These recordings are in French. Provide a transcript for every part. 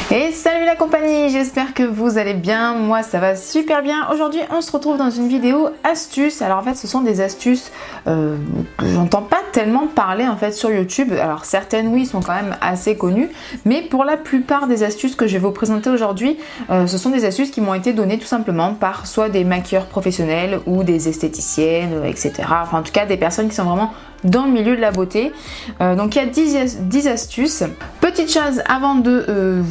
Et salut la compagnie, j'espère que vous allez bien, moi ça va super bien. Aujourd'hui on se retrouve dans une vidéo astuces. Alors en fait ce sont des astuces que j'entends pas tellement parler en fait sur YouTube. Alors certaines oui sont quand même assez connues, mais pour la plupart des astuces que je vais vous présenter aujourd'hui, ce sont des astuces qui m'ont été données tout simplement par soit des maquilleurs professionnels ou des esthéticiennes, etc. Enfin en tout cas des personnes qui sont vraiment dans le milieu de la beauté. Donc il y a 10 astuces. Petite chose avant de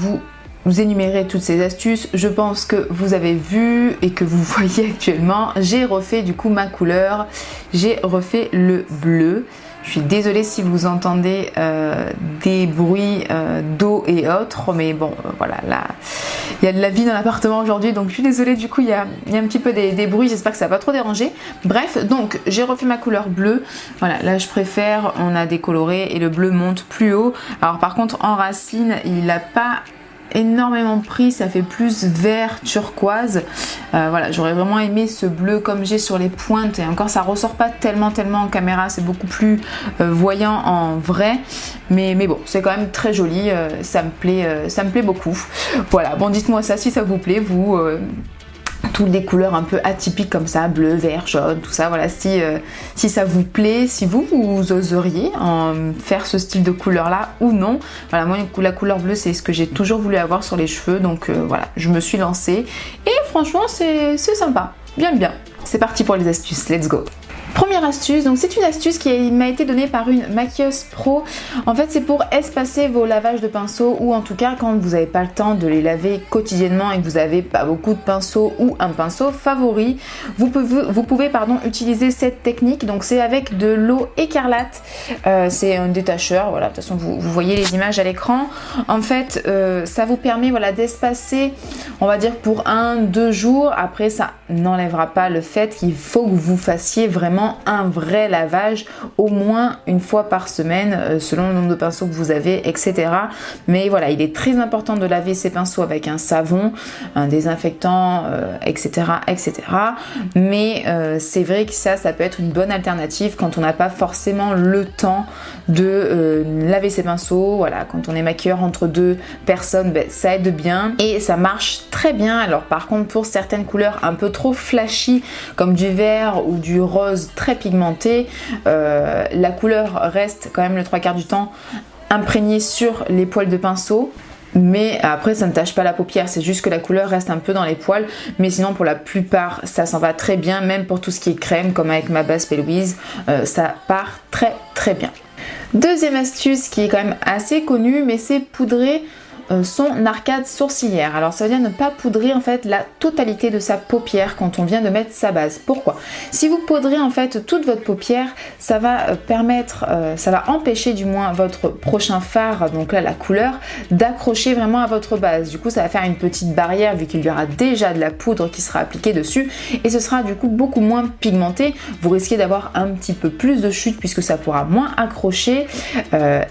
vous énumérer toutes ces astuces, je pense que vous avez vu et que vous voyez actuellement, j'ai refait du coup ma couleur, j'ai refait le bleu. Je suis désolée si vous entendez des bruits d'eau et autres, mais bon, voilà, là, il y a de la vie dans l'appartement aujourd'hui, donc je suis désolée, du coup, il y a un petit peu des bruits, j'espère que ça va pas trop déranger. Bref, donc, j'ai refait ma couleur bleue. Voilà, là, je préfère, on a décoloré et le bleu monte plus haut. Alors, par contre, en racine, il n'a pas énormément pris, ça fait plus vert turquoise. Voilà, j'aurais vraiment aimé ce bleu comme j'ai sur les pointes, et encore ça ressort pas tellement en caméra, c'est beaucoup plus voyant en vrai, mais bon, c'est quand même très joli, ça me plaît beaucoup. Voilà, bon, dites-moi ça si ça vous plaît, vous toutes les couleurs un peu atypiques comme ça, bleu, vert, jaune, tout ça, voilà, si ça vous plaît, si vous oseriez faire ce style de couleur là ou non. Voilà, moi la couleur bleue c'est ce que j'ai toujours voulu avoir sur les cheveux, donc voilà, je me suis lancée et franchement c'est sympa, bien. C'est parti pour les astuces, let's go. Première astuce, donc c'est une astuce qui m'a été donnée par une maquilleuse pro. En fait c'est pour espacer vos lavages de pinceaux, ou en tout cas quand vous n'avez pas le temps de les laver quotidiennement et que vous n'avez pas beaucoup de pinceaux ou un pinceau favori, vous pouvez utiliser cette technique. Donc c'est avec de l'eau écarlate, c'est un détacheur, voilà, de toute façon vous voyez les images à l'écran. En fait ça vous permet d'espacer, on va dire pour 1-2 jours. Après ça n'enlèvera pas le fait qu'il faut que vous fassiez vraiment un vrai lavage au moins une fois par semaine selon le nombre de pinceaux que vous avez, etc. Mais voilà, il est très important de laver ces pinceaux avec un savon, un désinfectant, etc. Mais c'est vrai que ça peut être une bonne alternative quand on n'a pas forcément le temps de laver ses pinceaux. Voilà, quand on est maquilleur entre deux personnes, ça aide bien et ça marche très bien. Alors par contre pour certaines couleurs un peu trop flashy comme du vert ou du rose très pigmenté, la couleur reste quand même le 3/4 du temps imprégnée sur les poils de pinceau. Mais après ça ne tache pas la paupière, c'est juste que la couleur reste un peu dans les poils. Mais sinon pour la plupart ça s'en va très bien, même pour tout ce qui est crème comme avec ma base P. Ça part très bien. Deuxième astuce qui est quand même assez connue, mais c'est poudrer son arcade sourcilière. Alors ça veut dire ne pas poudrer en fait la totalité de sa paupière quand on vient de mettre sa base. Pourquoi? Si vous poudrez en fait toute votre paupière, ça va ça va empêcher du moins votre prochain fard, donc là la couleur, d'accrocher vraiment à votre base. Du coup ça va faire une petite barrière vu qu'il y aura déjà de la poudre qui sera appliquée dessus, et ce sera du coup beaucoup moins pigmenté. Vous risquez d'avoir un petit peu plus de chute puisque ça pourra moins accrocher,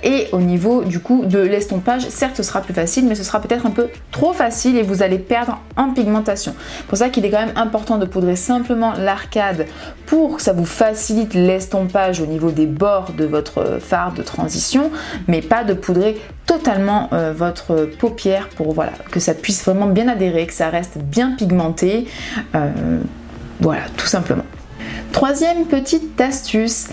et au niveau du coup de l'estompage, certes ce sera plus facile, mais ce sera peut-être un peu trop facile et vous allez perdre en pigmentation. C'est pour ça qu'il est quand même important de poudrer simplement l'arcade pour que ça vous facilite l'estompage au niveau des bords de votre fard de transition, mais pas de poudrer totalement votre paupière pour voilà, que ça puisse vraiment bien adhérer, que ça reste bien pigmenté. Voilà, tout simplement. Troisième petite astuce,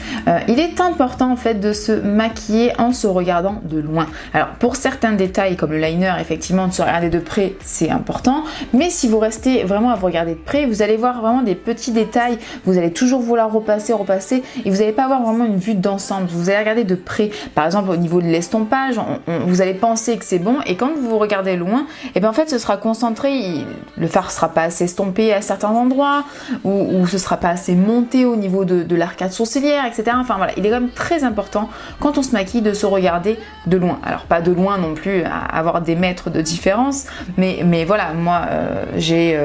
il est important en fait de se maquiller en se regardant de loin. Alors pour certains détails comme le liner, effectivement de se regarder de près c'est important, mais si vous restez vraiment à vous regarder de près, vous allez voir vraiment des petits détails, vous allez toujours vouloir repasser et vous n'allez pas avoir vraiment une vue d'ensemble. Vous allez regarder de près, par exemple au niveau de l'estompage, vous allez penser que c'est bon, et quand vous regardez loin, et bien en fait ce sera concentré, le fard sera pas assez estompé à certains endroits, ou ce sera pas assez monté au niveau de l'arcade sourcilière, etc. Enfin voilà, il est quand même très important quand on se maquille de se regarder de loin. Alors pas de loin non plus à avoir des mètres de différence, mais voilà, moi j'ai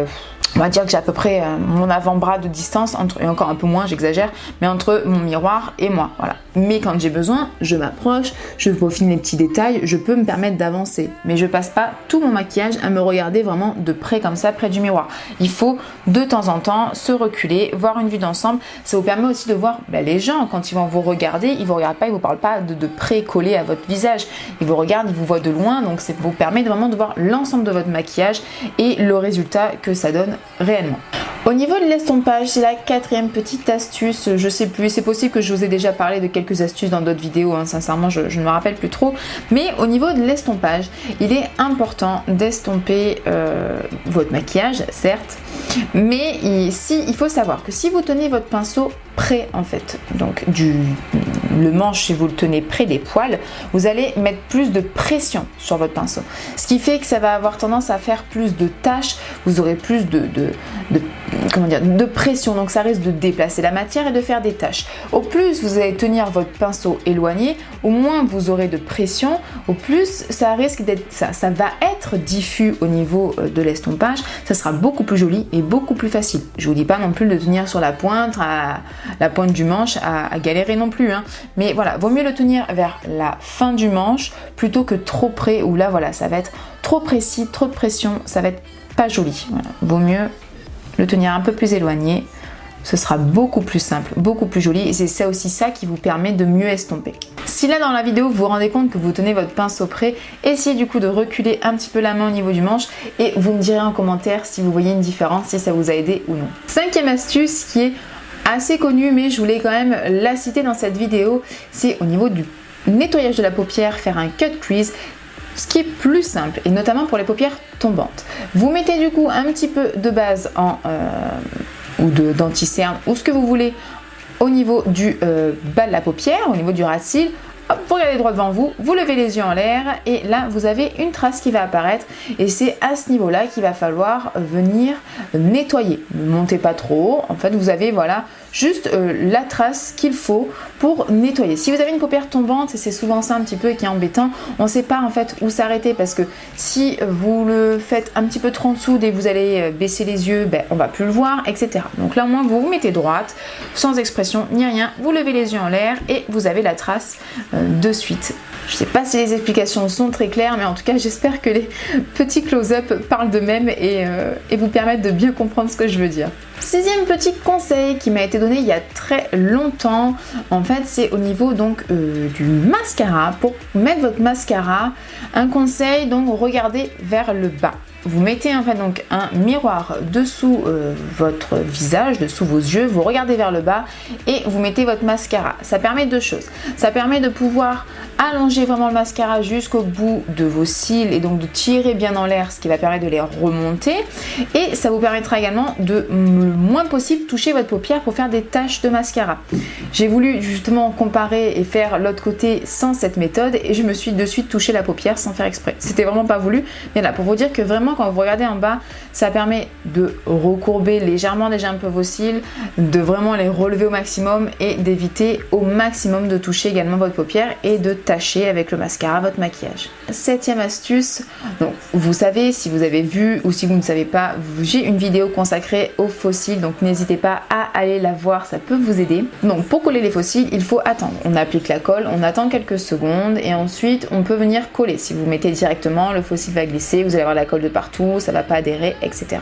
on va dire que j'ai à peu près mon avant-bras de distance, et encore un peu moins, j'exagère, mais entre mon miroir et moi, voilà. Mais quand j'ai besoin, je m'approche, je peaufine les petits détails, je peux me permettre d'avancer. Mais je passe pas tout mon maquillage à me regarder vraiment de près comme ça, près du miroir. Il faut de temps en temps se reculer, voir une vue d'ensemble. Ça vous permet aussi de voir les gens, quand ils vont vous regarder, ils vous regardent pas, ils vous parlent pas de près collé à votre visage. Ils vous regardent, ils vous voient de loin, donc ça vous permet vraiment de voir l'ensemble de votre maquillage et le résultat que ça donne réellement. Au niveau de l'estompage, c'est la quatrième petite astuce, je sais plus, c'est possible que je vous ai déjà parlé de quelques astuces dans d'autres vidéos, sincèrement je ne me rappelle plus trop, mais au niveau de l'estompage, il est important d'estomper votre maquillage, certes, mais il faut savoir que si vous tenez votre pinceau près en fait, donc le manche, si vous le tenez près des poils, vous allez mettre plus de pression sur votre pinceau. Ce qui fait que ça va avoir tendance à faire plus de taches, vous aurez plus de pression, donc ça risque de déplacer la matière et de faire des taches. Au plus vous allez tenir votre pinceau éloigné, au moins vous aurez de pression, au plus ça risque d'être, ça va être diffus au niveau de l'estompage, ça sera beaucoup plus joli et beaucoup plus facile. Je vous dis pas non plus de tenir sur la pointe, à la pointe du manche, à galérer non plus, mais voilà, vaut mieux le tenir vers la fin du manche plutôt que trop près, où là voilà, ça va être trop précis, trop de pression, ça va être pas joli. Voilà. Vaut mieux le tenir un peu plus éloigné, ce sera beaucoup plus simple, beaucoup plus joli, et c'est ça aussi ça qui vous permet de mieux estomper. Si là dans la vidéo vous vous rendez compte que vous tenez votre pinceau près, essayez du coup de reculer un petit peu la main au niveau du manche et vous me direz en commentaire si vous voyez une différence, si ça vous a aidé ou non. Cinquième astuce qui est assez connue, mais je voulais quand même la citer dans cette vidéo, c'est au niveau du nettoyage de la paupière, faire un cut crease. Ce qui est plus simple, et notamment pour les paupières tombantes. Vous mettez du coup un petit peu de base ou d'anti-cerne ou ce que vous voulez au niveau du bas de la paupière, au niveau du ras de cils. Hop, vous regardez droit devant vous, vous levez les yeux en l'air et là vous avez une trace qui va apparaître et c'est à ce niveau là qu'il va falloir venir nettoyer. Ne montez pas trop, en fait vous avez voilà juste la trace qu'il faut pour nettoyer. Si vous avez une paupière tombante, et c'est souvent ça un petit peu qui est embêtant, on ne sait pas en fait où s'arrêter parce que si vous le faites un petit peu trop en dessous, dès que vous allez baisser les yeux, on va plus le voir, etc. Donc là au moins vous vous mettez droite, sans expression ni rien, vous levez les yeux en l'air et vous avez la trace de suite. Je ne sais pas si les explications sont très claires, mais en tout cas j'espère que les petits close-up parlent d'eux-mêmes et vous permettent de bien comprendre ce que je veux dire. Sixième petit conseil qui m'a été donné il y a très longtemps, en fait c'est au niveau donc du mascara. Pour mettre votre mascara, un conseil, donc regardez vers le bas. Vous mettez en fait donc un miroir dessous votre visage, dessous vos yeux, vous regardez vers le bas et vous mettez votre mascara. Ça permet deux choses. Ça permet de pouvoir allonger vraiment le mascara jusqu'au bout de vos cils et donc de tirer bien en l'air, ce qui va permettre de les remonter. Et ça vous permettra également de le moins possible toucher votre paupière pour faire des taches de mascara. J'ai voulu justement comparer et faire l'autre côté sans cette méthode et je me suis de suite touché la paupière sans faire exprès. C'était vraiment pas voulu, mais là pour vous dire que vraiment quand vous regardez en bas, ça permet de recourber légèrement déjà un peu vos cils, de vraiment les relever au maximum et d'éviter au maximum de toucher également votre paupière et de tâcher avec le mascara votre maquillage. Septième astuce, donc vous savez, si vous avez vu ou si vous ne savez pas, j'ai une vidéo consacrée aux faux cils, donc n'hésitez pas à aller la voir, ça peut vous aider. Donc pour coller les faux cils, il faut attendre. On applique la colle, on attend quelques secondes et ensuite on peut venir coller. Si vous mettez directement, le faux cil va glisser, vous allez avoir la colle de partout, ça va pas adhérer, etc.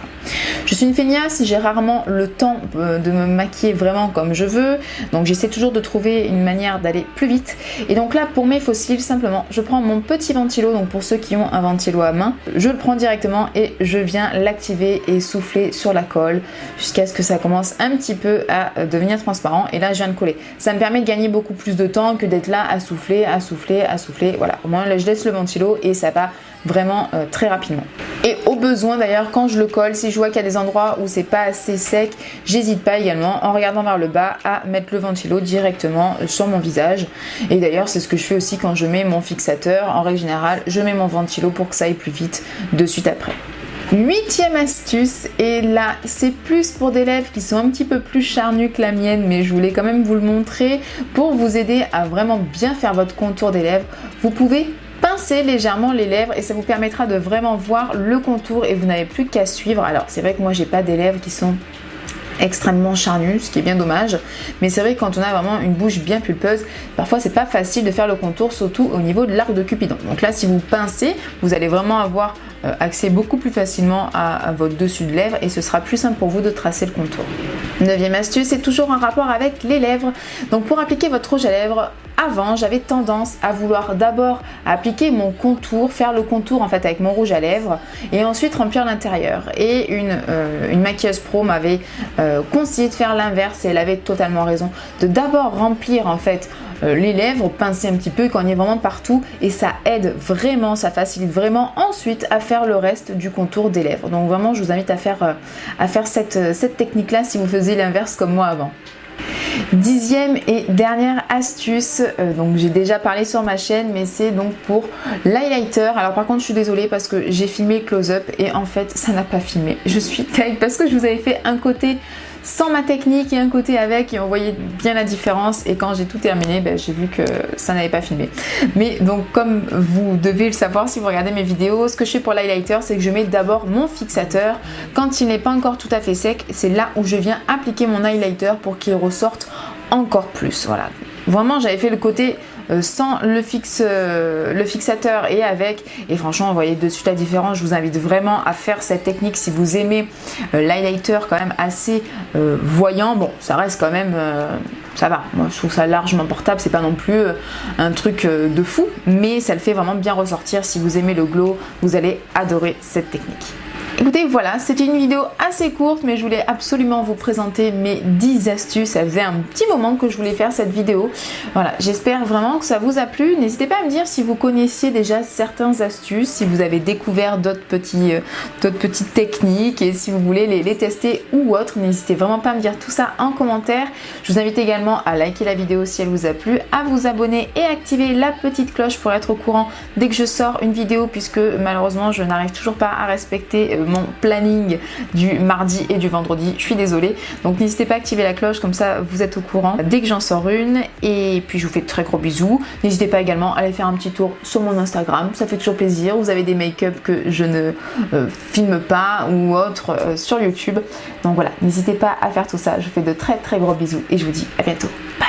Je suis une feignasse, j'ai rarement le temps de me maquiller vraiment comme je veux, donc j'essaie toujours de trouver une manière d'aller plus vite. Et donc là pour mes faux cils, simplement je prends mon petit ventilo, donc pour ceux qui ont un ventilo à main, je le prends directement et je viens l'activer et souffler sur la colle jusqu'à ce que ça commence un petit peu à devenir transparent et là je viens de coller. Ça me permet de gagner beaucoup plus de temps que d'être là à souffler, à souffler, à souffler. Voilà, au moins là je laisse le ventilo et ça va vraiment très rapidement. Et au besoin d'ailleurs quand je le colle, si je vois qu'il y a des endroits où c'est pas assez sec, j'hésite pas également en regardant vers le bas à mettre le ventilo directement sur mon visage. Et d'ailleurs c'est ce que je fais aussi quand je mets mon fixateur. En règle générale je mets mon ventilo pour que ça aille plus vite de suite après. Huitième astuce, et là c'est plus pour des lèvres qui sont un petit peu plus charnues que la mienne, mais je voulais quand même vous le montrer pour vous aider à vraiment bien faire votre contour des lèvres. Vous pouvez pincez légèrement les lèvres et ça vous permettra de vraiment voir le contour et vous n'avez plus qu'à suivre. Alors c'est vrai que moi j'ai pas des lèvres qui sont extrêmement charnues, ce qui est bien dommage, mais c'est vrai que quand on a vraiment une bouche bien pulpeuse, parfois c'est pas facile de faire le contour, surtout au niveau de l'arc de Cupidon. Donc là si vous pincez, vous allez vraiment avoir accès beaucoup plus facilement à votre dessus de lèvres et ce sera plus simple pour vous de tracer le contour. 9e astuce, c'est toujours en rapport avec les lèvres. Donc pour appliquer votre rouge à lèvres, avant j'avais tendance à vouloir d'abord appliquer mon contour, faire le contour en fait avec mon rouge à lèvres et ensuite remplir l'intérieur. Et une maquilleuse pro m'avait conseillé de faire l'inverse et elle avait totalement raison, de d'abord remplir en fait les lèvres, pincer un petit peu quand on y est vraiment partout et ça aide vraiment, ça facilite vraiment ensuite à faire le reste du contour des lèvres. Donc vraiment je vous invite à faire cette technique là si vous faisiez l'inverse comme moi avant. 10e et dernière astuce, donc j'ai déjà parlé sur ma chaîne, mais c'est donc pour l'highlighter. Alors par contre je suis désolée parce que j'ai filmé close-up et en fait ça n'a pas filmé. Je suis taille parce que je vous avais fait un côté sans ma technique et un côté avec et on voyait bien la différence et quand j'ai tout terminé j'ai vu que ça n'avait pas filmé. Mais donc comme vous devez le savoir si vous regardez mes vidéos, ce que je fais pour l'highlighter c'est que je mets d'abord mon fixateur. Quand il n'est pas encore tout à fait sec, c'est là où je viens appliquer mon highlighter pour qu'il ressorte encore plus. Voilà, vraiment j'avais fait le côté sans le fixateur et avec, et franchement vous voyez de suite la différence. Je vous invite vraiment à faire cette technique si vous aimez l'highlighter quand même assez voyant. Bon ça reste quand même ça va, moi je trouve ça largement portable, c'est pas non plus un truc de fou, mais ça le fait vraiment bien ressortir. Si vous aimez le glow, vous allez adorer cette technique. Écoutez, voilà, c'était une vidéo assez courte, mais je voulais absolument vous présenter mes 10 astuces. Ça faisait un petit moment que je voulais faire cette vidéo. Voilà, j'espère vraiment que ça vous a plu. N'hésitez pas à me dire si vous connaissiez déjà certaines astuces, si vous avez découvert d'autres petites techniques et si vous voulez les tester ou autres. N'hésitez vraiment pas à me dire tout ça en commentaire. Je vous invite également à liker la vidéo si elle vous a plu, à vous abonner et activer la petite cloche pour être au courant dès que je sors une vidéo, puisque malheureusement je n'arrive toujours pas à respecter mon planning du mardi et du vendredi, je suis désolée. Donc n'hésitez pas à activer la cloche, comme ça vous êtes au courant dès que j'en sors une. Et puis je vous fais de très gros bisous. N'hésitez pas également à aller faire un petit tour sur mon Instagram, ça fait toujours plaisir. Vous avez des make-up que je ne filme pas ou autre sur YouTube. Donc voilà, n'hésitez pas à faire tout ça. Je vous fais de très gros bisous et je vous dis à bientôt. Bye.